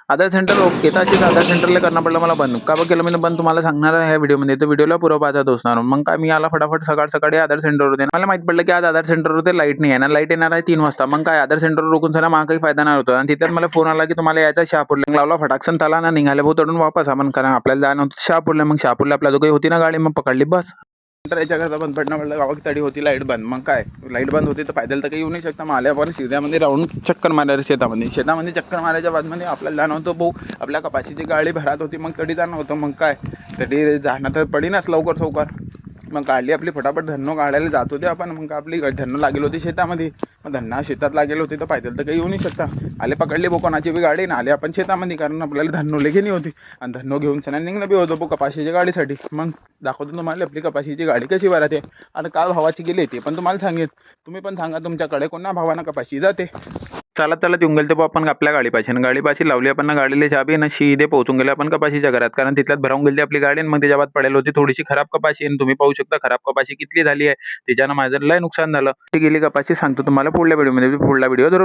आधार centre okay, तशीच आधार सेंटरला करणं पडलं मला बंद. का बरं केलं मी बंद तुम्हाला सांगणार आहे ह्या व्हिडिओमध्ये. तर व्हिडिओला पुरं पाहता दोस्तांनो. मग काय मी आला फटाफट सकाळी आधार सेंटरवर होते. मला माहित पडलं की आज आधार सेंटरवर ते लाईट नाही आहे ना, लाईट येणार आहे 3 वाजता. मग काय आधार सेंटरवर रोखून चला मला काही फायदा नाही होतो. आणि तिथेच मला फोन आला की तुम्हाला यायचं शहापूरला. मग लावला फटाकसन त्याला ना निघाले भाऊ तडून वापस आपण, कारण आपल्याला जाणं होतं शहापूरला. मग शहापूरला आपल्या जो काही होती ना गाडी, मग पकडली बस. नंतर याच्याकरता बंद पडणं पडलं, गावात तडी होती लाईट बंद. मग काय लाईट बंद होती तर पैदल तर काही येऊ नाही शकता. मग आल्या आपण शेतामध्ये राहून चक्कर मारायला, शेतामध्ये चक्कर मारायच्या बादमध्ये आपल्याला जाणं होतं भाऊ आपल्या कपाशीची गाडी भरात होती. मग तडी जाणं होतं. मग काय तडी जाणं तर पडीनच लवकर. मग काढली आपली फटाफट धन्नो काढायला जात होते आपण. मग आपली धन्नो लागेल होती शेतामध्ये. मग धन्ना शेतात लागेल होती तर पैदल तर काही येऊ नाही शकता. आले पकडली बो कोणाची बी गाडी ना आले आपण शेतामध्ये, कारण आपल्याला धन्नो घेणी होती. आणि धन्नो घेऊन सणा निघणं बी होतं बो कपाशीच्या गाडीसाठी. मग दाखवतो तुम्हाला आपली कपाशीची गाडी कशी भरते आणि काय भावाची गेली ते पण तुम्हाला सांगेन. तुम्ही पण सांगा तुमच्याकडे कोणा भावानं कपाशी जाते. चालत येऊन गेले ते आपण आपल्या गाडीपाशी लावली आपण ना गाडीला चाबी ना सीधे पोहोचून गेले आपण कपाशीच्या घरात, कारण तिथल्यात भरावून गेली आपली गाडी. आणि मग त्याच्या बाद पडेल होती थोडीशी खराब कपाशी. आणि तुम्ही पाहू शकता खराब कपाशी किती झाली आहे. त्याच्यानं माझं लय नुकसान झालं. ती गेली कपाशी सांगतो तुम्हाला पुढल्या व्हिडिओमध्ये. पुढला व्हिडिओ जरूर